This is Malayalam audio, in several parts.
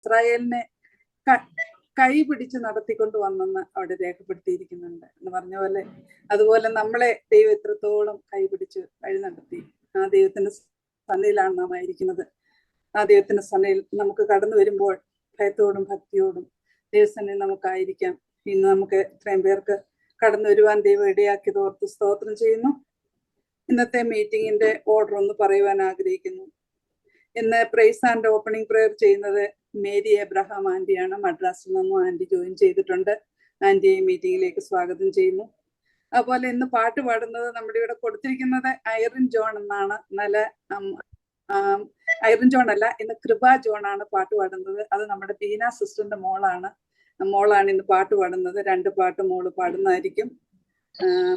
ഇസ്രായേലിനെ കൈ പിടിച്ച് നടത്തിക്കൊണ്ട് വന്നെന്ന് അവിടെ രേഖപ്പെടുത്തിയിരിക്കുന്നുണ്ട് എന്ന് പറഞ്ഞ പോലെ. അതുപോലെ നമ്മളെ ദൈവം എത്രത്തോളം കൈ പിടിച്ച് വഴി നടത്തി. ആ ദൈവത്തിന്റെ സന്നയിലാണ് നാം ആയിരിക്കുന്നത്. ആ ദൈവത്തിന്റെ സന്നയിൽ നമുക്ക് കടന്നു വരുമ്പോൾ ഭയത്തോടും ഭക്തിയോടും ദൈവസന്നയിൽ നമുക്കായിരിക്കാം. ഇന്ന് നമുക്ക് ഇത്രയും പേർക്ക് കടന്നു വരുവാൻ ദൈവം ഇടയാക്കിയത് ഓർത്ത് സ്തോത്രം ചെയ്യുന്നു. ഇന്നത്തെ മീറ്റിങ്ങിന്റെ ഓർഡർ ഒന്ന് പറയുവാൻ ആഗ്രഹിക്കുന്നു. ഇന്ന് പ്രൈസ് ആൻഡ് ഓപ്പണിംഗ് പ്രെയർ ചെയ്യുന്നത് മേരി എബ്രഹാം ആന്റിയാണ്. മദ്രാസിൽ നിന്നും ആന്റി ജോയിൻ ചെയ്തിട്ടുണ്ട്. ആന്റിയെ മീറ്റിംഗിലേക്ക് സ്വാഗതം ചെയ്യുന്നു. അതുപോലെ ഇന്ന് പാട്ട് പാടുന്നത് നമ്മുടെ ഇവിടെ കൊടുത്തിരിക്കുന്നത് ഐറിൻ ജോൺ എന്നാണ്. ഐറിൻ ജോൺ അല്ല, ഇന്ന് കൃപ ജോൺ ആണ് പാട്ട് പാടുന്നത്. അത് നമ്മുടെ ബീന സിസ്റ്ററിന്റെ മോളാണ് ഇന്ന് പാട്ട് പാടുന്നത്. 2 പാട്ട് മോള് പാടുന്നതായിരിക്കും.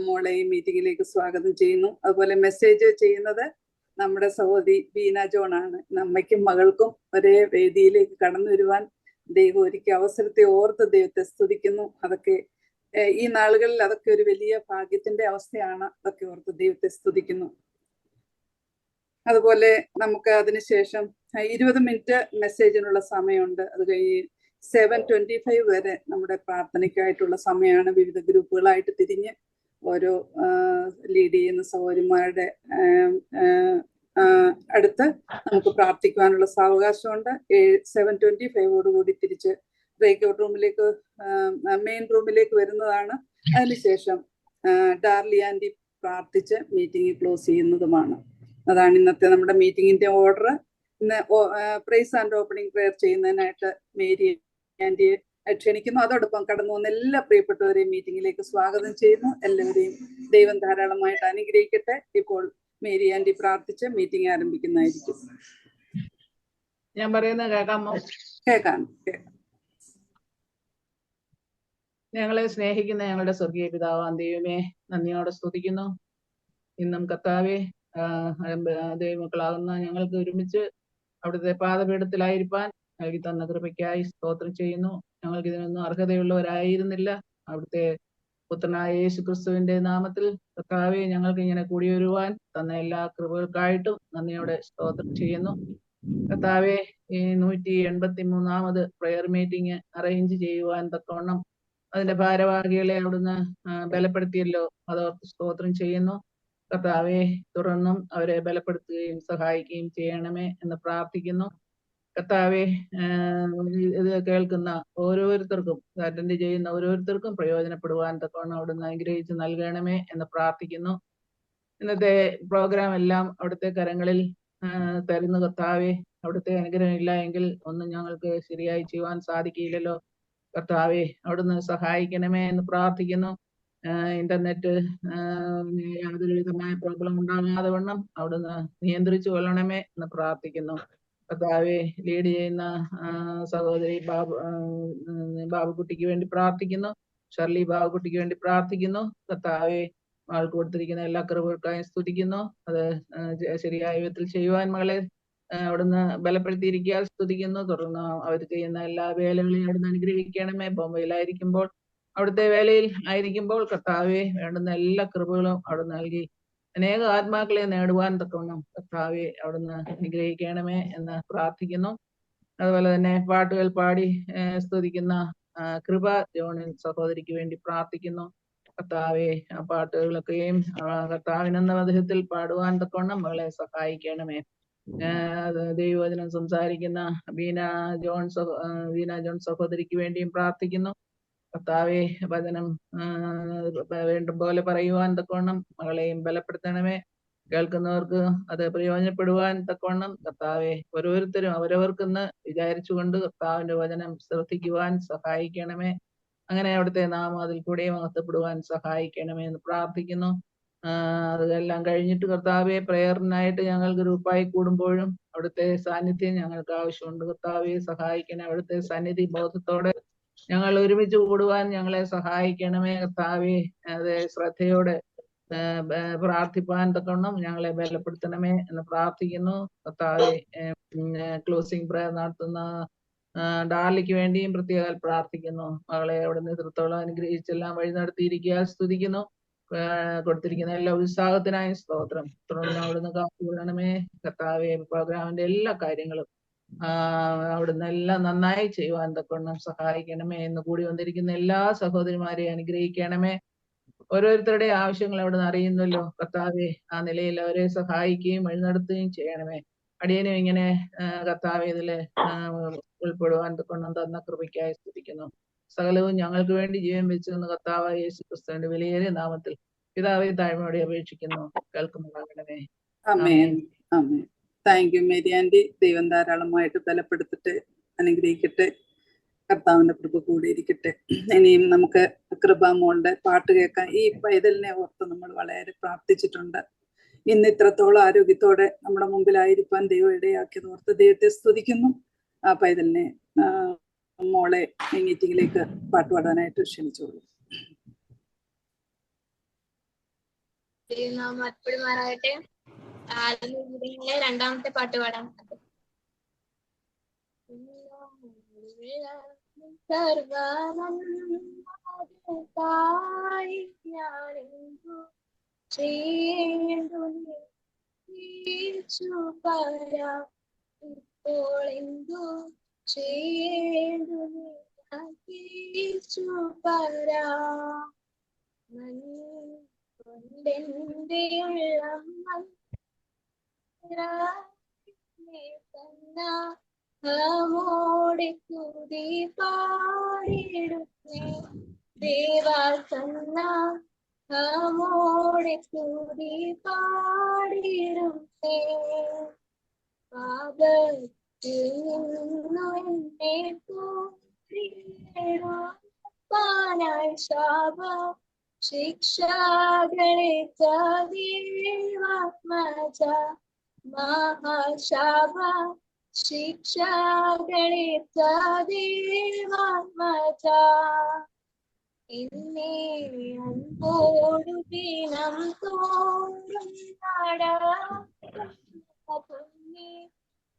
മോളെ ഈ മീറ്റിംഗിലേക്ക് സ്വാഗതം ചെയ്യുന്നു. അതുപോലെ മെസ്സേജ് ചെയ്യുന്നത് നമ്മുടെ സഹോദരി ബീന ജോൺ ആണ്. അമ്മയ്ക്കും മകൾക്കും ഒരേ വേദിയിലേക്ക് കടന്നു വരുവാൻ ദൈവം ഒരുക്കിയ അവസരത്തെ ഓർത്ത് ദൈവത്തെ സ്തുതിക്കുന്നു. അതൊക്കെ ഈ നാളുകളിൽ അതൊക്കെ ഒരു വലിയ ഭാഗ്യത്തിന്റെ അവസ്ഥയാണ്. അതൊക്കെ ഓർത്ത് ദൈവത്തെ സ്തുതിക്കുന്നു. അതുപോലെ നമുക്ക് അതിനുശേഷം 20 മിനിറ്റ് മെസ്സേജിനുള്ള സമയമുണ്ട്. അത് കഴിഞ്ഞ് 7:25 വരെ നമ്മുടെ പ്രാർത്ഥനയ്ക്കായിട്ടുള്ള സമയമാണ്. വിവിധ ഗ്രൂപ്പുകളായിട്ട് തിരിഞ്ഞ് ഓരോ ലീഡ് ചെയ്യുന്ന സഹോദരിമാരുടെ അടുത്ത് നമുക്ക് പ്രാർത്ഥിക്കുവാനുള്ള സാവകാശമുണ്ട്. 7:25 തിരിച്ച് ബ്രേക്ക്ഔട്ട് റൂമിലേക്ക്, മെയിൻ റൂമിലേക്ക് വരുന്നതാണ്. അതിനുശേഷം ഡാർലി ആന്റി പ്രാർത്ഥിച്ച് മീറ്റിംഗ് ക്ലോസ് ചെയ്യുന്നതുമാണ്. അതാണ് ഇന്നത്തെ നമ്മുടെ മീറ്റിംഗിന്റെ ഓർഡർ. ഇന്ന് പ്രൈസ് ആൻഡ് ഓപ്പണിംഗ് പ്രെയർ ചെയ്യുന്നതിനായിട്ട് മേരി ആന്റിയെ ക്ഷണിക്കുന്നു. അതോടൊപ്പം കടന്നു വന്ന എല്ലാ പ്രിയപ്പെട്ടവരെയും മീറ്റിംഗിലേക്ക് സ്വാഗതം ചെയ്യുന്നു. എല്ലാവരെയും ദൈവം ധാരാളമായിട്ട് അനുഗ്രഹിക്കട്ടെ. ഇപ്പോൾ മേരി ആന്റി പ്രാർത്ഥിച്ച് മീറ്റിംഗ് ആരംഭിക്കുന്നതായിരിക്കും. ഞാൻ പറയുന്നത് കേൾക്കാമോ? കേൾക്കാം. ഞങ്ങളെ സ്നേഹിക്കുന്ന ഞങ്ങളുടെ സ്വർഗീയ പിതാവാം ദൈവമേ, നന്ദിയോടെ സ്തുതിക്കുന്നു. ഇന്നും കർത്താവേ, ദൈവമക്കളാകുന്ന ഞങ്ങൾക്ക് ഒരുമിച്ച് അവിടുത്തെ പാദപീഠത്തിലായിരിക്കാൻ നൽകി തന്ന കൃപയ്ക്കായി സ്തോത്രം ചെയ്യുന്നു. ഞങ്ങൾക്ക് ഇതിനൊന്നും അർഹതയുള്ളവരായിരുന്നില്ല. അവിടുത്തെ പുത്രനായ യേശു ക്രിസ്തുവിന്റെ നാമത്തിൽ കർത്താവെ, ഞങ്ങൾക്ക് ഇങ്ങനെ കൂടി വരുവാൻ തന്ന എല്ലാ കൃപകൾക്കായിട്ടും നന്ദിയോടെ സ്തോത്രം ചെയ്യുന്നു. കർത്താവെ, ഈ 183ാമത് പ്രെയർ മീറ്റിംഗ് അറേഞ്ച് ചെയ്യുവാൻ തക്കവണ്ണം അതിന്റെ ഭാരവാഹികളെ അവിടുന്ന് ബലപ്പെടുത്തിയല്ലോ. അതോർത്ത് സ്തോത്രം ചെയ്യുന്നു. കർത്താവെ, തുടർന്നും അവരെ ബലപ്പെടുത്തുകയും സഹായിക്കുകയും ചെയ്യണമേ എന്ന് പ്രാർത്ഥിക്കുന്നു. കർത്താവെ, ഇത് കേൾക്കുന്ന ഓരോരുത്തർക്കും, അറ്റൻഡ് ചെയ്യുന്ന ഓരോരുത്തർക്കും പ്രയോജനപ്പെടുവാൻ തക്കവണ്ണം അവിടുന്ന് അനുഗ്രഹിച്ച് നൽകണമേ എന്ന് പ്രാർത്ഥിക്കുന്നു. ഇന്നത്തെ പ്രോഗ്രാം എല്ലാം അവിടുത്തെ കരങ്ങളിൽ തരുന്ന കർത്താവെ, അവിടുത്തെ അനുഗ്രഹം ഇല്ല എങ്കിൽ ഒന്നും ഞങ്ങൾക്ക് ശരിയായി ചെയ്യുവാൻ സാധിക്കില്ലല്ലോ. കർത്താവെ, അവിടുന്ന് സഹായിക്കണമേ എന്ന് പ്രാർത്ഥിക്കുന്നു. ഇന്റർനെറ്റ് യാതൊരു വിധമായ പ്രോബ്ലം ഉണ്ടാകാതെ വണ്ണം അവിടുന്ന് നിയന്ത്രിച്ചു കൊള്ളണമേ എന്ന് പ്രാർത്ഥിക്കുന്നു. കർത്താവെ, ലീഡ് ചെയ്യുന്ന സഹോദരി ബാബുക്കുട്ടിക്ക് വേണ്ടി പ്രാർത്ഥിക്കുന്നു. ഷർലി ബാബുക്കുട്ടിക്ക് വേണ്ടി പ്രാർത്ഥിക്കുന്നു. കർത്താവെ, ആൾക്ക് കൊടുത്തിരിക്കുന്ന എല്ലാ കൃപകൾക്കായും സ്തുതിക്കുന്നു. അത് ശരിയായ വിധത്തിൽ ചെയ്യുവാൻ മകളെ അവിടുന്ന് ബലപ്പെടുത്തിയിരിക്കാൻ സ്തുതിക്കുന്നു. തുടർന്ന് അവർ ചെയ്യുന്ന എല്ലാ വേലകളെയും അവിടുന്ന് അനുഗ്രഹിക്കണമേ. ബോംബെയിലായിരിക്കുമ്പോൾ, അവിടുത്തെ വേലയിൽ ആയിരിക്കുമ്പോൾ കർത്താവെ, വേണ്ടുന്ന എല്ലാ കൃപകളും അവിടുന്ന് നൽകി അനേക ആത്മാക്കളെ നേടുവാൻ തക്കവണ്ണം കർത്താവെ അവിടുന്ന് അനുഗ്രഹിക്കണമേ എന്ന് പ്രാർത്ഥിക്കുന്നു. അതുപോലെ തന്നെ പാട്ടുകൾ പാടി സ്തുതിക്കുന്ന കൃപ ജോണിൻ സഹോദരിക്ക് വേണ്ടി പ്രാർത്ഥിക്കുന്നു. കർത്താവെ, ആ പാട്ടുകളൊക്കെയും കർത്താവിനെന്ന വിധത്തിൽ പാടുവാൻ തക്കവണ്ണം മകളെ സഹായിക്കണമേ. ദൈവവചനം സംസാരിക്കുന്ന ബീന ജോൺ സഹോദരിക്ക് വേണ്ടിയും പ്രാർത്ഥിക്കുന്നു. കർത്താവെ, വചനം വേണ്ടും പോലെ പറയുവാൻ തക്കവണ്ണം മകളെയും ബലപ്പെടുത്തണമേ. കേൾക്കുന്നവർക്ക് അത് പ്രയോജനപ്പെടുവാൻ തക്കവണ്ണം കർത്താവെ, ഓരോരുത്തരും അവരവർക്കെന്ന് വിചാരിച്ചുകൊണ്ട് കർത്താവിന്റെ വചനം ശ്രദ്ധിക്കുവാൻ സഹായിക്കണമേ. അങ്ങനെ അവിടുത്തെ നാമം അതിൽ കൂടെ മഹത്വപ്പെടുവാൻ സഹായിക്കണമേ എന്ന് പ്രാർത്ഥിക്കുന്നു. അതെല്ലാം കഴിഞ്ഞിട്ട് കർത്താവെ, പ്രേയറിനായിട്ട് ഞങ്ങൾ ഗ്രൂപ്പായി കൂടുമ്പോഴും അവിടുത്തെ സാന്നിധ്യം ഞങ്ങൾക്ക് ആവശ്യമുണ്ട്. കർത്താവെ, സഹായിക്കണേ. അവിടുത്തെ സന്നിധി ബോധത്തോടെ ഞങ്ങൾ ഒരുമിച്ച് കൂടുവാൻ ഞങ്ങളെ സഹായിക്കണമേ. കർത്താവെ, അത് ശ്രദ്ധയോടെ പ്രാർത്ഥിപ്പാൻ തക്കവണ്ണം ഞങ്ങളെ ബലപ്പെടുത്തണമേ എന്ന് പ്രാർത്ഥിക്കുന്നു. കർത്താവെ, ക്ലോസിംഗ് പ്രയർ നടത്തുന്ന ഡാർലിക്ക് വേണ്ടിയും പ്രത്യേകം പ്രാർത്ഥിക്കുന്നു. മകളെ അവിടുന്ന് എത്രത്തോളം അനുഗ്രഹിച്ചെല്ലാം വഴി നടത്തിയിരിക്കുക സ്തുതിക്കുന്നു. കൊടുത്തിരിക്കുന്ന എല്ലാ ഉത്സാഹത്തിനായും സ്തോത്രം. തുടർന്ന് അവിടുന്ന് കാത്തുകൊള്ളണമേ. കർത്താവെ, പ്രോഗ്രാമിന്റെ എല്ലാ കാര്യങ്ങളും അവിടുന്ന് എല്ലാം നന്നായി ചെയ്യുവാൻ തക്കവണ്ണം സഹായിക്കണമേ. എന്ന് കൂടി വന്നിരിക്കുന്ന എല്ലാ സഹോദരിമാരെയും അനുഗ്രഹിക്കണമേ. ഓരോരുത്തരുടെ ആവശ്യങ്ങൾ അവിടുന്ന് അറിയുന്നല്ലോ കർത്താവെ. ആ നിലയിൽ അവരെ സഹായിക്കുകയും വഴിനടത്തുകയും ചെയ്യണമേ. അടിയനും ഇങ്ങനെ കർത്താവെ ഇതില് ഉൾപ്പെടുവാൻ തക്കവണ്ണം തന്ന കൃപയ്ക്കായി സ്തുതിക്കുന്നു. സകലവും ഞങ്ങൾക്ക് വേണ്ടി ജീവൻ വെച്ചിരുന്ന കർത്താവായ യേശു ക്രിസ്തുവിന്റെ വിലയേറിയ നാമത്തിൽ പിതാവെ താഴ്മയോടെ അപേക്ഷിക്കുന്നു. കേൾക്കുന്നുണ്ടാകണമേ. ആമേൻ. ആമേൻ. Thank you Mary aunty. ദൈവം ധാരാളമായിട്ട് ബലപ്പെടുത്തിട്ട് അനുഗ്രഹിക്കട്ടെ. കർത്താവിന്റെ കൃപ കൂടിയിരിക്കട്ടെ. ഇനിയും നമുക്ക് കൃപാമോളുടെ പാട്ട് കേൾക്കാം. ഈ പൈതലിനെ ഓർത്ത് നമ്മൾ വളരെ പ്രാർത്ഥിച്ചിട്ടുണ്ട്. ഇന്ന് ഇത്രത്തോളം ആരോഗ്യത്തോടെ നമ്മുടെ മുമ്പിലായിരിക്കാൻ ദൈവം ഇടയാക്കിയത് ഓർത്ത് ദൈവത്തെ സ്തുതിക്കുന്നു. ആ പൈതലിനെ മോളെ മീറ്റിംഗിലേക്ക് പാട്ടുപാടാനായിട്ട് ക്ഷണിച്ചോളൂ. അർപ്പണമാറാകട്ടെ. രണ്ടാമത്തെ പാട്ട് പാടാം. ഇപ്പോൾ എന്തു ചെയ്യേണ്ടു കൊണ്ടെന്റെ ഉള്ളം മോടെ തുതി പാടിടുന്നേ ദേവാസന്ന മോടെ തുതി പാടിടുന്നേ പാപത്തിൽ നിന്നു എന്നെ പാനായി ശാപ ശിക്ഷകളെ ചാത്മജ മഹാശാപ ശിക്ഷകളെ ചാത്മജ എന്നെ അൻപോടു ദിനം തോറും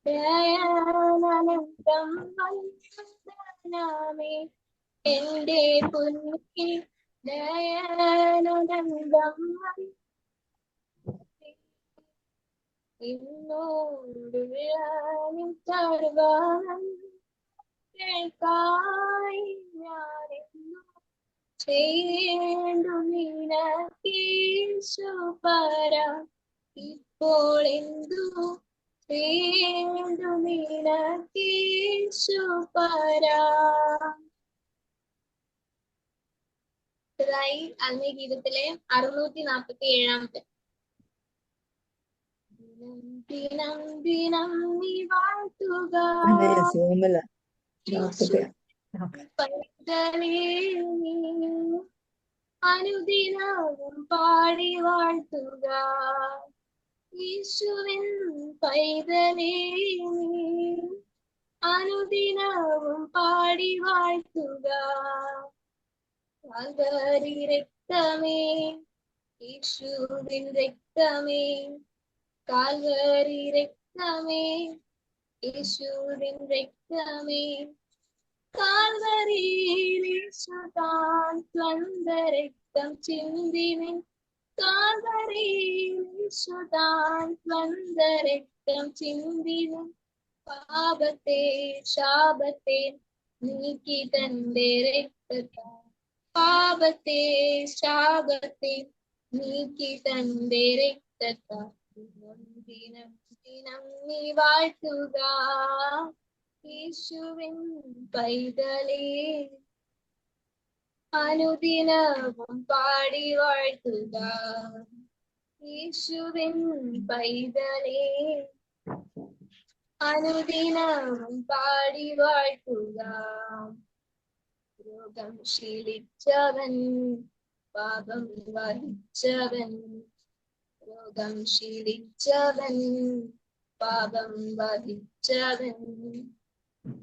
ദയാനന്തം വന്ദനമേ എന്റെ പുണ്യ ദയാനന്ദം ഇന്നോട് സർവായി ഞാനെന്നു ചെയ്യേണ്ടു നിനക്കീശു പര ഇപ്പോൾ എന്തു ചെയ്യേണ്ടു നിനക്കീശു പര. ആത്മീയഗീതത്തിലെ 647 ദിനം ദിനം നീ വാഴ്ത്തുക അനുദിനവും പാടി വാഴ്ത്തുക യേശുവിൻ പൈതലേ അനുദിനവും പാടി വാഴ്ത്തുക കാൽവരി രക്തമേ യേശുവിൻ രക്തമേ കാൽവരി രക്തമേ യേശുവിൻ രക്തമേ കാൽവരിയിൽ യേശു താൻ സ്വന്ത രക്തം ചിന്തിനിൻ കാൽവരിയിൽ യേശു താൻ സ്വന്ത രക്തം ചിന്തിനിൻ പാപത്തെ ശാപത്തെ നീക്കി തന്റെ രക്തത്താൽ പാപത്തെ ശാപത്തെ നീക്കി തന്റെ രക്തത്താൽ ദിനം ദിനം നീ വാഴ്ത്തുക യേശുവിൻ പൈതലേ അനുദിനവും പാടി വാഴ്ത്തുക യേശുവിൻ പൈതലേ അനുദിനവും പാടി വാഴ്ത്തുക രോഗം ശീലിച്ചവൻ പാപം വഹിച്ചവൻ രോഗം ശീലിച്ചവൻ പാപം വഹിച്ചവൻ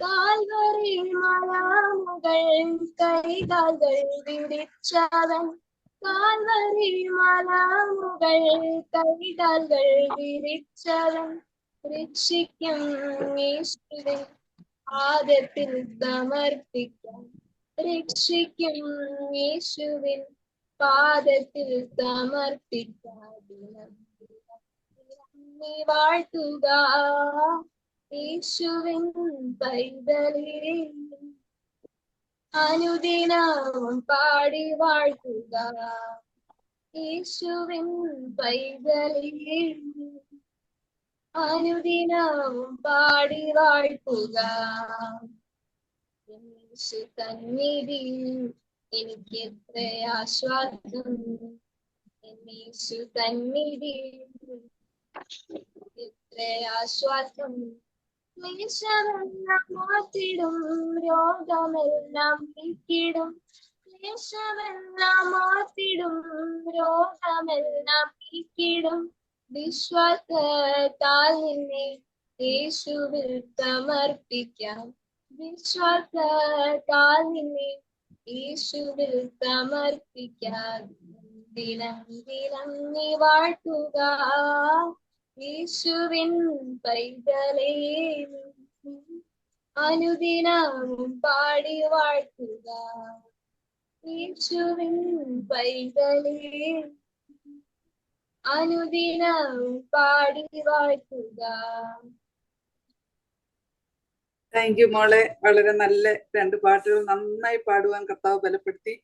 കാൽവരി മലമുകൾ കൈകാലുകൾ വിരിച്ചവൻ കാൽവരി മലമുകൾ കൈകാലുകൾ വിരിച്ചവൻ രക്ഷിക്കും യേശുവിൻ പാദത്തിൽ സമർപ്പിക്കാൻ രക്ഷിക്കും യേശുവിൻ പാദത്തിൽ സമർപ്പിക്കാൻ നീ വാഴ്ത്തുക യേശുവിൻ പൈതലേ അനുദിനവും പാടി വാഴ്ത്തുക. യേശുവിൻ പൈതലേ അനുദിനവും പാടി വാഴ്ത്തുക. യേശു സന്നിധിയിൽ എനിക്ക് എത്ര ആശ്വാസം, യേശു സന്നിധിയിൽ എത്ര ആശ്വാസം. ക്ലേശമെല്ലാം മാറ്റിടും, രോഗമെല്ലാം നീക്കിടും. ക്ലേശമെല്ലാം മാറ്റിടും, രോഗമെല്ലാം നീക്കിടും. വിശ്വാസത്താൽ നിന്നെ യേശുവിൽ സമർപ്പിക്കാം. വിശ്വാസത്താൽ നിന്നെ യേശുവിൽ സമർപ്പിക്കാം. ദിനം ദിനം നീ വാഴ്ത്തുക. യേശുവിൻ പൈതലേ അനുദിനവും പാടി വാഴ്ത്തുക. യേശുവിൻ പൈതലേ അനുദിനവും പാടി വാഴ്ത്തുക. താങ്ക് യു മോളെ. വളരെ നല്ല 2 പാട്ടുകൾ നന്നായി പാടുവാൻ കർത്താവ് ബലപ്പെടുത്തി.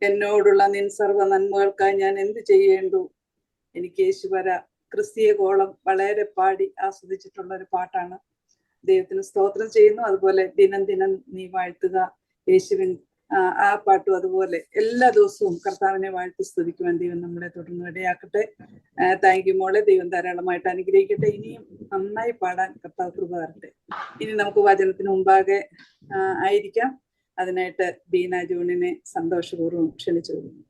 എന്നോടുള്ള നിൻ സർവ്വ നന്മകൾക്കായി ഞാൻ എന്ത് ചെയ്യേണ്ടു, എനിക്ക് യേശുവര, ക്രിസ്തീയ കോളം വളരെ പാടി ആസ്വദിച്ചിട്ടുള്ള ഒരു പാട്ടാണ്. ദൈവത്തിന് സ്തോത്രം ചെയ്യുന്നു. അതുപോലെ ദിനം ദിനം നീ വാഴ്ത്തുക, യേശുവിൻ ആ പാട്ടും അതുപോലെ എല്ലാ ദിവസവും കർത്താവിനെ വാഴ്ത്തി സ്തുതിക്കുവാൻ ദൈവം നമ്മളെ തുടർന്ന് ഇടയാക്കട്ടെ. താങ്ക് യു മോളെ. ദൈവം ധാരാളമായിട്ട് അനുഗ്രഹിക്കട്ടെ. ഇനിയും നന്നായി പാടാൻ കർത്താവ് കൃപ തരട്ടെ. ഇനി നമുക്ക് വചനത്തിന് മുമ്പാകെ ആയിരിക്കാം. അതിനായിട്ട് ബീന ജോണിനെ സന്തോഷപൂർവ്വം ക്ഷണിച്ചു കൊള്ളുന്നു.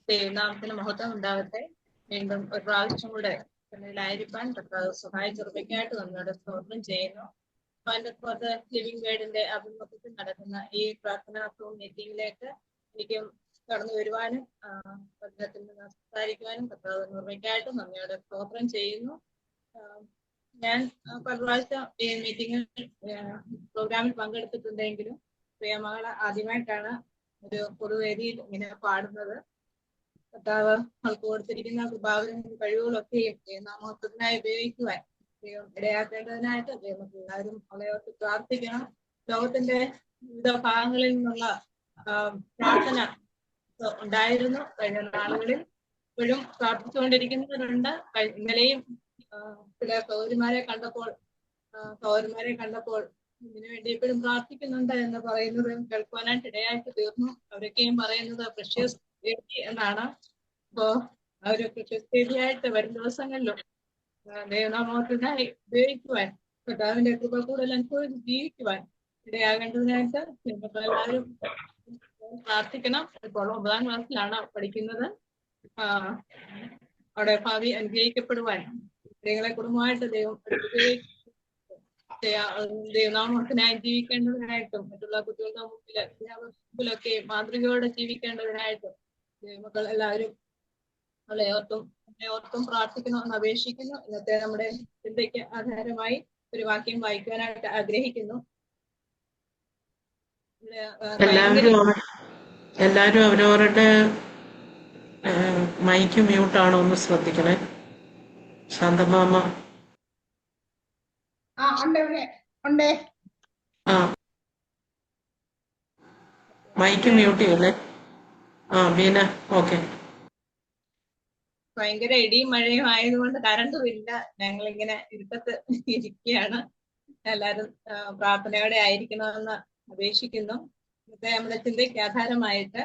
ദൈവനാമത്തിന് മഹത്വം ഉണ്ടാവട്ടെ. വീണ്ടും ഒരു പ്രാവശ്യം കൂടെ ായിരിക്കാൻ കർത്താവ് സഹായിച്ചുറപ്പിക്കായിട്ട് നമ്മളോട് സ്തോത്രം ചെയ്യുന്നു. ലിവിംഗ് വേർഡിന്റെ ആഭിമുഖ്യത്തിൽ നടക്കുന്ന ഈ പ്രാർത്ഥനാ മീറ്റിംഗിലേക്ക് എനിക്കും കടന്നു വരുവാനും പഠനത്തിൽ നിന്ന് സംസാരിക്കുവാനും കർത്താവ് നിർമ്മിക്കായിട്ടും നമ്മയോട് സ്തോത്രം ചെയ്യുന്നു. ഞാൻ പല പ്രാവശ്യം ഈ മീറ്റിംഗിൽ പ്രോഗ്രാമിൽ പങ്കെടുത്തിട്ടുണ്ടെങ്കിലും പ്രിയമകളെ ആദ്യമായിട്ടാണ് ഒരു പൊതുവേദിയിൽ ഇങ്ങനെ പാടുന്നത്. കർത്താവ് അവൾക്ക് കൊടുത്തിരിക്കുന്ന കൃപാവരും കഴിവുകളൊക്കെയും നാമത്തിനായി ഉപയോഗിക്കുവാൻ ദൈവം ഇടയാക്കേണ്ടതിനായിട്ട് നമുക്ക് എല്ലാവരും അവളെയോട്ട് പ്രാർത്ഥിക്കണം. ലോകത്തിന്റെ വിവിധ ഭാഗങ്ങളിൽ നിന്നുള്ള പ്രാർത്ഥന ഉണ്ടായിരുന്നു കഴിഞ്ഞ നാളുകളിൽ. ഇപ്പോഴും പ്രാർത്ഥിച്ചുകൊണ്ടിരിക്കുന്നവരുണ്ട്. ഇന്നലെയും ചില സഹോദരിമാരെ കണ്ടപ്പോൾ ഇതിനു വേണ്ടി എപ്പോഴും പ്രാർത്ഥിക്കുന്നുണ്ട് എന്ന് പറയുന്നത് കേൾക്കുവാനായിട്ട് ഇടയായിട്ട് തീർന്നു. അവരൊക്കെയും പറയുന്നത് പ്രഷ്യസ് എന്നാണ്. അപ്പോ ആ ഒരു പ്രശസ്തിയായിട്ട് വരും ദിവസങ്ങളിലും ദൈവനാമത്തിനായി ഉപയോഗിക്കുവാൻ, കർത്താവിന്റെ കൃപ കൂടുതൽ അനുഭവിച്ച് ജീവിക്കുവാൻ ഇടയാകേണ്ടതിനായിട്ട് എല്ലാവരും പ്രാർത്ഥിക്കണം. ഇപ്പോൾ 9ാം ക്ലാസ്സിലാണ് പഠിക്കുന്നത്. അവിടെ ഭാവി അനുഗ്രഹിക്കപ്പെടുവാൻ സ്ത്രീകളെ കുടുംബമായിട്ട് ദൈവം ദൈവനാമത്തിനായി ജീവിക്കേണ്ടതിനായിട്ടും മറ്റുള്ള കുട്ടികളുടെ മുമ്പിലൊക്കെ മാതൃകയോടെ ജീവിക്കേണ്ടതിനായിട്ടും ദൈവമക്കൾ എല്ലാവരും അവളെ ഓർത്തും പ്രാർത്ഥിക്കണമെന്ന് അപേക്ഷിക്കുന്നു. ഇന്നത്തെ നമ്മുടെ ചിന്തയ്ക്ക് ആധാരമായി ഒരു വാക്യം വായിക്കുവാനായിട്ട് ആഗ്രഹിക്കുന്നു. എല്ലാവരും അവരവരുടെ മൈക്ക് മ്യൂട്ടാണോ ഒന്ന് ശ്രദ്ധിക്കണേ. ശാന്തമാമ മൈക്ക് മ്യൂട്ട് ചെയ്യല്ലേ. ബീന ഓക്കെ. ഭയങ്കര ഇടിയും മഴയും ആയതുകൊണ്ട് കറണ്ടും ഇല്ല. ഞങ്ങളിങ്ങനെ ഇരുട്ടത്ത് ഇരിക്കുകയാണ്. എല്ലാവരും പ്രാർത്ഥനയോടെ ആയിരിക്കണമെന്ന് അപേക്ഷിക്കുന്നു. ഇന്നത്തെ നമ്മുടെ ചിന്തയ്ക്ക് ആധാരമായിട്ട്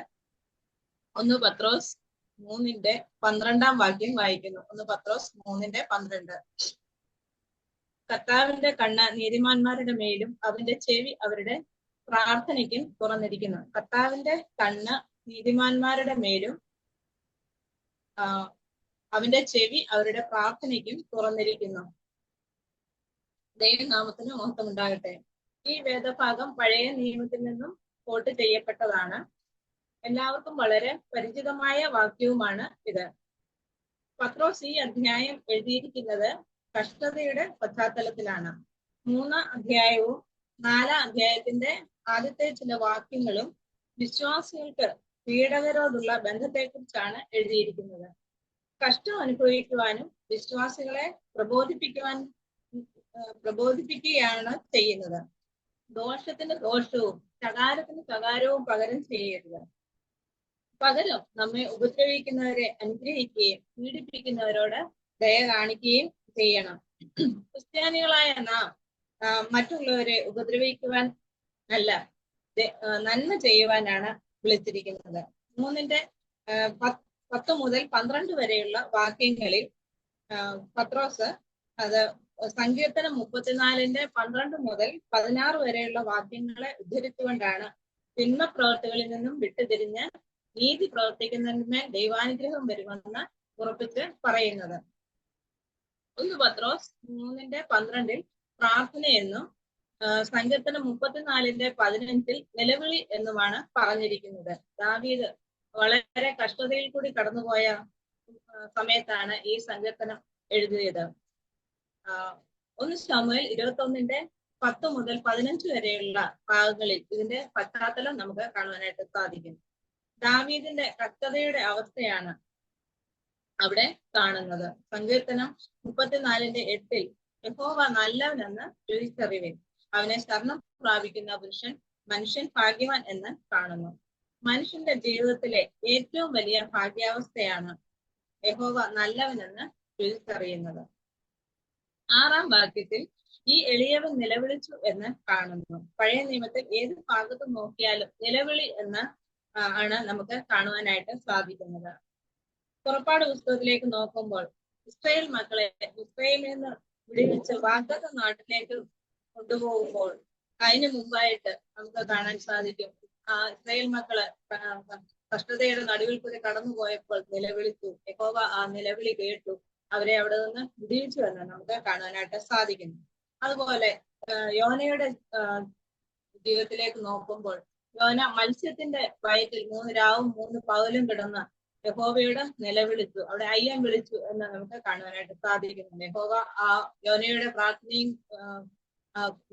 1 പത്രോസ് 3:12 വാക്യം വായിക്കുന്നു. 1 പത്രോസ് 3:12. കർത്താവിന്റെ കണ്ണ് നീതിമാന്മാരുടെ മേലും അവന്റെ ചെവി അവരുടെ പ്രാർത്ഥനയ്ക്കും തുറന്നിരിക്കുന്നു. കർത്താവിന്റെ കണ്ണ് നീതിമാന്മാരുടെ മേലും അവന്റെ ചെവി അവരുടെ പ്രാർത്ഥനയ്ക്കും തുറന്നിരിക്കുന്നു. ദൈവനാമത്തിന് മഹത്വം ഉണ്ടാകട്ടെ. ഈ വേദഭാഗം പഴയ നിയമത്തിൽ നിന്നും കോട്ട് ചെയ്യപ്പെട്ടതാണ്. എല്ലാവർക്കും വളരെ പരിചിതമായ വാക്യവുമാണ് ഇത്. പത്രോസ് ഈ അധ്യായം എഴുതിയിരിക്കുന്നത് കഷ്ടതയുടെ പശ്ചാത്തലത്തിലാണ്. 3 അധ്യായവും 4 അധ്യായത്തിന്റെ ആദ്യത്തെ ചില വാക്യങ്ങളും വിശ്വാസികൾക്ക് പീഡകരോടുള്ള ബന്ധത്തെക്കുറിച്ചാണ് എഴുതിയിരിക്കുന്നത്. കഷ്ടം അനുഭവിക്കുവാനും വിശ്വാസികളെ പ്രബോധിപ്പിക്കുകയാണ് ചെയ്യുന്നത്. ദോഷത്തിന് ദോഷവും ശകാരത്തിന് ശകാരവും പകരം ചെയ്യരുത്. പകരം നമ്മെ ഉപദ്രവിക്കുന്നവരെ അനുഗ്രഹിക്കുകയും പീഡിപ്പിക്കുന്നവരോട് ദയ കാണിക്കുകയും ചെയ്യണം. ക്രിസ്ത്യാനികളായ നാം മറ്റുള്ളവരെ ഉപദ്രവിക്കുവാൻ അല്ല, നന്മ ചെയ്യുവാനാണ് വിളിച്ചിരിക്കുന്നത്. 3:10 മുതൽ 12 വരെയുള്ള വാക്യങ്ങളിൽ പത്രോസ് അത് സങ്കീർത്തനം 34:12 മുതൽ 16 വരെയുള്ള വാക്യങ്ങളെ ഉദ്ധരിച്ചുകൊണ്ടാണ് തിന്മ പ്രവർത്തികളിൽ നിന്നും വിട്ടുതിരിഞ്ഞ് നീതി പ്രവർത്തിക്കുന്നതിന്മേൽ ദൈവാനുഗ്രഹം വരുമെന്ന് ഉറപ്പിച്ച് പറയുന്നത്. 1 പത്രോസ് 3:12 പ്രാർത്ഥനയെന്നും സങ്കീർത്തനം 34:15 നിലവിളി എന്നുമാണ് പറഞ്ഞിരിക്കുന്നത്. ദാവീദ് വളരെ കഷ്ടതയിൽ കൂടി കടന്നുപോയ സമയത്താണ് ഈ സങ്കീർത്തനം എഴുതിയത്. 1 ശമൂവേൽ 21:10 മുതൽ 15 വരെയുള്ള ഭാഗങ്ങളിൽ ഇതിന്റെ പശ്ചാത്തലം നമുക്ക് കാണുവാനായിട്ട് സാധിക്കും. ദാവീദിന്റെ കഷ്ടതയുടെ അവസ്ഥയാണ് അവിടെ കാണുന്നത്. സങ്കീർത്തനം 34:8 യഹോവ നല്ലവനെന്ന് രുചിച്ചറിവിൻ, അവനെ ശരണം പ്രാപിക്കുന്ന പുരുഷൻ മനുഷ്യൻ ഭാഗ്യവാൻ എന്ന് കാണുന്നു. മനുഷ്യന്റെ ജീവിതത്തിലെ ഏറ്റവും വലിയ ഭാഗ്യാവസ്ഥയാണ് യഹോവ നല്ലവനെന്ന് രുചിച്ചറിയുന്നത്. 6-ാം വാക്യത്തിൽ ഈ എളിയവൻ നിലവിളിച്ചു എന്ന് കാണുന്നു. പഴയ നിയമത്തിൽ ഏത് ഭാഗത്ത് നോക്കിയാലും നിലവിളി എന്ന് ആണ് നമുക്ക് കാണുവാനായിട്ട് സാധിക്കുന്നത്. പുറപ്പാട് പുസ്തകത്തിലേക്ക് നോക്കുമ്പോൾ ഇസ്രായേൽ മക്കളെ ഇസ്രായേലിൽ നിന്ന് വിടുവിച്ച് വാഗ്ദത്ത നാട്ടിലേക്ക് കൊണ്ടുപോകുമ്പോൾ അതിന് മുമ്പായിട്ട് നമുക്ക് കാണാൻ സാധിക്കും, ഇസ്രായേൽ മക്കള് കഷ്ടതയുടെ നടുവിൽ കൂടി കടന്നുപോയപ്പോൾ നിലവിളിച്ചു. യഹോവ ആ നിലവിളി കേട്ടു, അവരെ അവിടെ നിന്ന് വിടുവിച്ചു എന്ന് നമുക്ക് കാണാനായിട്ട് സാധിക്കുന്നു. അതുപോലെ യോനയുടെ ജീവിതത്തിലേക്ക് നോക്കുമ്പോൾ യോന മത്സ്യത്തിന്റെ വയറ്റിൽ 3 രാവും 3 പകലും കിടന്ന് യഹോവയോട് നിലവിളിച്ചു, അവിടെ അയ്യം വിളിച്ചു എന്ന് നമുക്ക് കാണുവാനായിട്ട് സാധിക്കുന്നുണ്ട്. യഹോവ ആ യോനയുടെ പ്രാർത്ഥനയും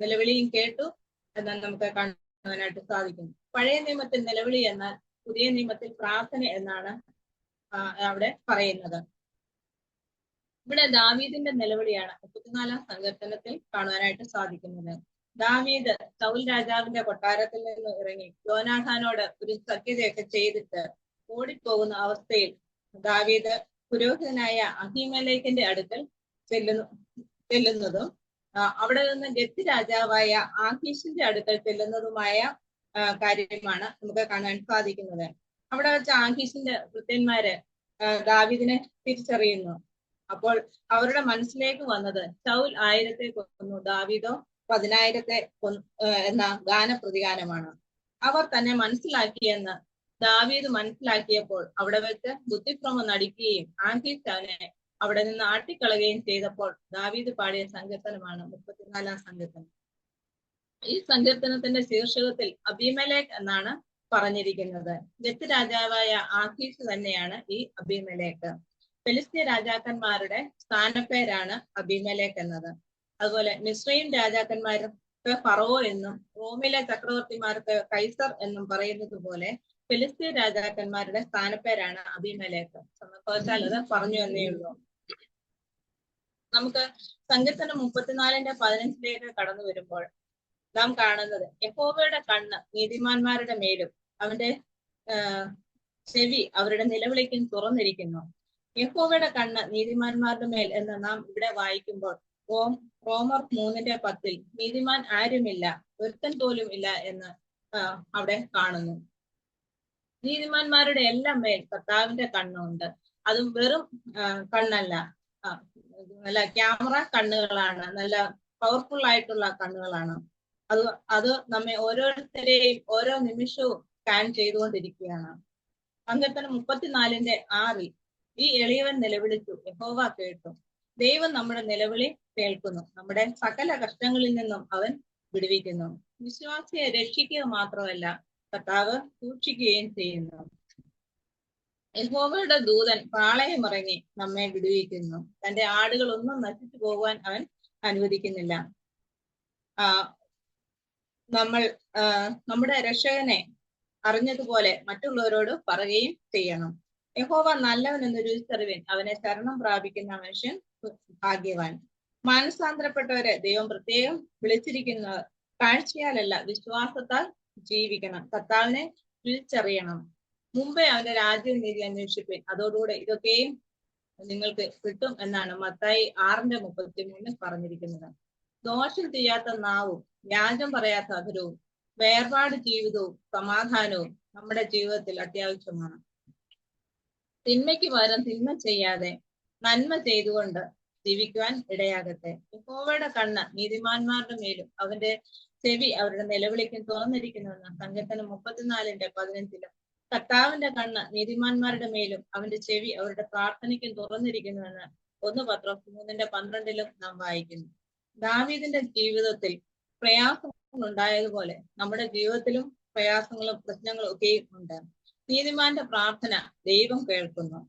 നിലവിളിയും കേട്ടു എന്ന് നമുക്ക് കാണുവാനായിട്ട് സാധിക്കുന്നു. പഴയ നിയമത്തിൽ നിലവിളി എന്നാൽ പുതിയ നിയമത്തിൽ പ്രാർത്ഥന എന്നാണ് അവിടെ പറയുന്നത്. ഇവിടെ ദാവീദിന്റെ നിലവിളിയാണ് 34-ാം സങ്കീർത്തനത്തിൽ കാണുവാനായിട്ട് സാധിക്കുന്നത്. ദാവീദ് സൗൽ രാജാവിന്റെ കൊട്ടാരത്തിൽ നിന്ന് ഇറങ്ങി യോനാഥാനോട് ഒരു സഖ്യതയൊക്കെ ചെയ്തിട്ട് ഓടിപ്പോകുന്ന അവസ്ഥയിൽ ദാവീദ് പുരോഹിതനായ അഹീമേലെക്കിന്റെ അടുക്കൽ ചെല്ലുന്നതും അവിടെ നിന്ന് ഗത്ത് രാജാവായ ആഖീഷിന്റെ അടുക്കൽ ചെല്ലുന്നതുമായ കാര്യമാണ് നമുക്ക് കാണാൻ സാധിക്കുന്നത്. അവിടെ വെച്ച് ആഖീഷിന്റെ ഭൃത്യന്മാര് ദാവീദിനെ തിരിച്ചറിയുന്നു. അപ്പോൾ അവരുടെ മനസ്സിലേക്ക് വന്നത് ശൗൽ 1000 കൊന്നു, ദാവീദോ 10,000 എന്ന ഗാനപ്രതിഗാനമാണ്. അവർ തന്നെ മനസ്സിലാക്കിയെന്ന് ദാവീദ് മനസ്സിലാക്കിയപ്പോൾ അവിടെ വെച്ച് ബുദ്ധിഭ്രമം നടിക്കുകയും ആഖീഷ് അവനെ അവിടെ നിന്ന് ആട്ടിക്കളയുകയും ചെയ്തപ്പോൾ ദാവീദ് പാടിയ സങ്കീർത്തനമാണ് 34-ാം സങ്കീർത്തനം. ഈ സങ്കീർത്തനത്തിന്റെ ശീർഷകത്തിൽ അബീമേലെക്ക് എന്നാണ് പറഞ്ഞിരിക്കുന്നത്. ഗത്ത് രാജാവായ ആഖീഷ് തന്നെയാണ് ഈ അബീമേലെക്ക്. ഫെലിസ്ത്യ രാജാക്കന്മാരുടെ സ്ഥാനപ്പേരാണ് അബീമേലെക്ക് എന്നത്. അതുപോലെ മിസ്രയീം രാജാക്കന്മാർക്ക് ഫറവോ എന്നും റോമിലെ ചക്രവർത്തിമാർക്ക് കൈസർ എന്നും പറയുന്നത് പോലെ ഫെലിസ്ത്യ രാജാക്കന്മാരുടെ സ്ഥാനപ്പേരാണ് അബീമേലെക്ക്. സമയത്താൽ അത് പറഞ്ഞു എന്നേ ഉള്ളൂ. നമുക്ക് സങ്കീർത്തനം 34:15 കടന്നു വരുമ്പോൾ നാം കാണുന്നത് യഹോവയുടെ കണ്ണ് നീതിമാന്മാരുടെ മേലും അവന്റെ ചെവി അവരുടെ നിലവിളിക്കും തുറന്നിരിക്കുന്നു. യഹോവയുടെ കണ്ണ് നീതിമാന്മാരുടെ മേൽ എന്ന് നാം ഇവിടെ വായിക്കുമ്പോൾ റോമർ 3:10 നീതിമാൻ ആരുമില്ല, ഒരുത്തൻ പോലും ഇല്ല എന്ന് അവിടെ കാണുന്നു. നീതിമാന്മാരുടെ എല്ലാം മേൽ കർത്താവിന്റെ കണ്ണുണ്ട്. അതും വെറും കണ്ണല്ല, നല്ല ക്യാമറ കണ്ണുകളാണ്, നല്ല പവർഫുൾ ആയിട്ടുള്ള കണ്ണുകളാണ്. അത് നമ്മെ ഓരോരുത്തരെയും ഓരോ നിമിഷവും സ്കാൻ ചെയ്തുകൊണ്ടിരിക്കുകയാണ്. സങ്കീർത്തനം 34:6 ഈ എളിയവൻ നിലവിളിച്ചു, യഹോവ കേട്ടു. ദൈവം നമ്മുടെ നിലവിളി കേൾക്കുന്നു, നമ്മുടെ സകല കഷ്ടങ്ങളിൽ നിന്നും അവൻ വിടുവിക്കുന്നു. വിശ്വാസിയെ രക്ഷിക്കുക മാത്രമല്ല കർത്താവ് സൂക്ഷിക്കുകയും ചെയ്യുന്നു. യഹോവയുടെ ദൂതൻ പാളയമിറങ്ങി നമ്മെ വിടുവിക്കുന്നു. തന്റെ ആടുകളൊന്നും നശിച്ചു പോകുവാൻ അവൻ അനുവദിക്കുന്നില്ല. നമ്മൾ നമ്മുടെ രക്ഷകനെ അറിഞ്ഞതുപോലെ മറ്റുള്ളവരോട് പറയുകയും ചെയ്യണം. യഹോവ നല്ലവൻ എന്ന് രുചിച്ചറിവിൻ, അവനെ ശരണം പ്രാപിക്കുന്ന മനുഷ്യൻ ഭാഗ്യവാൻ. മാനസാന്തരപ്പെട്ടവരെ ദൈവം പ്രത്യേകം വിളിച്ചിരിക്കുന്ന കാഴ്ചയാലല്ല വിശ്വാസത്താൽ ജീവിക്കണം. കർത്താവിനെ രുചിച്ചറിയണം. മുമ്പേ അവന്റെ രാജ്യവും നീതി അന്വേഷിപ്പിൻ, അതോടുകൂടെ ഇതൊക്കെയും നിങ്ങൾക്ക് കിട്ടും എന്നാണ് മത്തായി 6:33 പറഞ്ഞിരിക്കുന്നത്. ദോഷം ചെയ്യാത്ത നാവും വ്യാജം പറയാത്ത അധരവും വേർപാട് ജീവിതവും സമാധാനവും നമ്മുടെ ജീവിതത്തിൽ അത്യാവശ്യമാണ്. തിന്മയ്ക്ക് പകരം തിന്മ ചെയ്യാതെ നന്മ ചെയ്തുകൊണ്ട് ജീവിക്കുവാൻ ഇടയാകട്ടെ. യഹോവയുടെ കണ്ണ് നീതിമാന്മാരുടെ മേലും അവന്റെ ചെവി അവരുടെ നിലവിളിക്കും തുറന്നിരിക്കുന്നുവെന്ന് സങ്കീർത്തനം 34:15. കർത്താവിന്റെ കണ്ണ് നീതിമാന്മാരുടെ മേലും അവന്റെ ചെവി അവരുടെ പ്രാർത്ഥനയ്ക്കും തുറന്നിരിക്കുന്നുവെന്ന് 1 പത്രോസ് 3:12 നാം വായിക്കുന്നു. ദാവീദിന്റെ ജീവിതത്തിൽ പ്രയാസങ്ങൾ ഉണ്ടായതുപോലെ നമ്മുടെ ജീവിതത്തിലും പ്രയാസങ്ങളും പ്രശ്നങ്ങളും ഒക്കെയും ഉണ്ട്. നീതിമാന്റെ പ്രാർത്ഥന ദൈവം കേൾക്കുന്നു.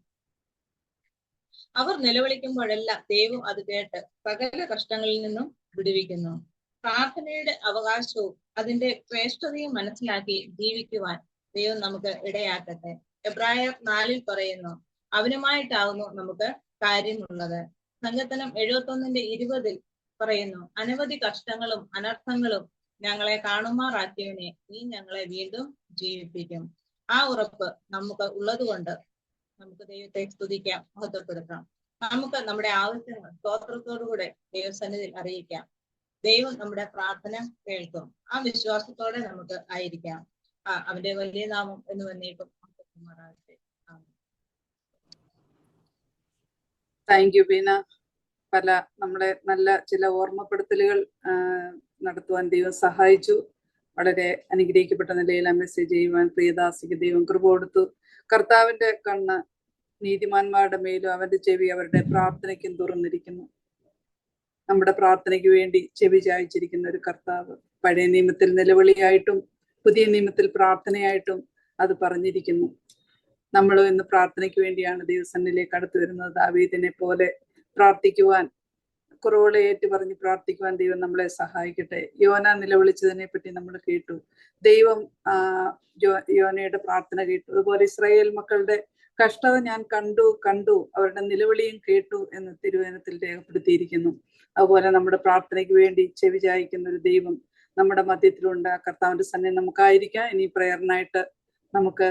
അവർ നിലവിളിക്കുമ്പോഴെല്ലാം ദൈവം അത് കേട്ട് സകല കഷ്ടങ്ങളിൽ നിന്നും വിടുവിക്കുന്നു. പ്രാർത്ഥനയുടെ അവകാശവും അതിന്റെ ശ്രേഷ്ഠതയും മനസ്സിലാക്കി ജീവിക്കുവാൻ ദൈവം നമുക്ക് ഇടയാക്കട്ടെ. എബ്രായർ 4 പറയുന്നു, അവനുമായിട്ടാവുന്നു നമുക്ക് കാര്യമുള്ളത്. സങ്കീർത്തനം 71:20 പറയുന്നു, അനവധി കഷ്ടങ്ങളും അനർത്ഥങ്ങളും ഞങ്ങളെ കാണുമാറാക്കിയവനെ നീ ഞങ്ങളെ വീണ്ടും ജീവിപ്പിക്കും. ആ ഉറപ്പ് നമുക്ക് ഉള്ളതുകൊണ്ട് നമുക്ക് ദൈവത്തെ സ്തുതിക്കാം, മഹത്വപ്പെടുത്താം. നമുക്ക് നമ്മുടെ ആവശ്യങ്ങൾ സ്തോത്രത്തോടുകൂടെ ദൈവസന്നിധിയിൽ അറിയിക്കാം. ദൈവം നമ്മുടെ പ്രാർത്ഥന കേൾക്കും. ആ വിശ്വാസത്തോടെ നമുക്ക് ആയിരിക്കാം. അവന്റെ വലിയ നാമം എന്ന് വന്നേക്കും. Thank you Beena. നമ്മുടെ നല്ല ചില ഓർമ്മപ്പെടുത്തലുകൾ നടത്തുവാൻ ദൈവം സഹായിച്ചു. വളരെ അനുഗ്രഹിക്കപ്പെട്ട നിലയിൽ ആ മെസ്സേജ് ചെയ്യുവാൻ പ്രിയദാസിക്ക് ദൈവം കൃപ കൊടുത്തു. കർത്താവിന്റെ കണ്ണ് നീതിമാന്മാരുടെ മേലും അവന്റെ ചെവി അവരുടെ പ്രാർത്ഥനയ്ക്കും തുറന്നിരിക്കുന്നു. നമ്മുടെ പ്രാർത്ഥനയ്ക്ക് വേണ്ടി ചെവി ചായ്ച്ചിരിക്കുന്ന ഒരു കർത്താവ്. പഴയ നിയമത്തിൽ നിലവിളിയായിട്ടും പുതിയ നിയമത്തിൽ പ്രാർത്ഥനയായിട്ടും അത് പറഞ്ഞിരിക്കുന്നു. നമ്മളും ഇന്ന് പ്രാർത്ഥനയ്ക്ക് വേണ്ടിയാണ് ദൈവസന്നിധിയിലേക്ക് അടുത്തു വരുന്നത്. ദാവീദിനെ പോലെ പ്രാർത്ഥിക്കുവാൻ, കുറവുകളെ ഏറ്റു പറഞ്ഞ് പ്രാർത്ഥിക്കുവാൻ ദൈവം നമ്മളെ സഹായിക്കട്ടെ. യോന നിലവിളിച്ചതിനെ പറ്റി നമ്മൾ കേട്ടു. ദൈവം യോനയുടെ പ്രാർത്ഥന കേട്ടു. അതുപോലെ ഇസ്രായേൽ മക്കളുടെ കഷ്ടത ഞാൻ കണ്ടു അവരുടെ നിലവിളിയും കേട്ടു എന്ന് തിരുവചനത്തിൽ രേഖപ്പെടുത്തിയിരിക്കുന്നു. അതുപോലെ നമ്മുടെ പ്രാർത്ഥനയ്ക്ക് വേണ്ടി ചെവി ചായ്ക്കുന്ന ഒരു ദൈവം നമ്മുടെ മധ്യത്തിലുണ്ട്. കർത്താവിന്റെ സന്നിധി നമുക്കായിരിക്കാം. ഇനി പ്രയറിനായിട്ട് നമുക്ക്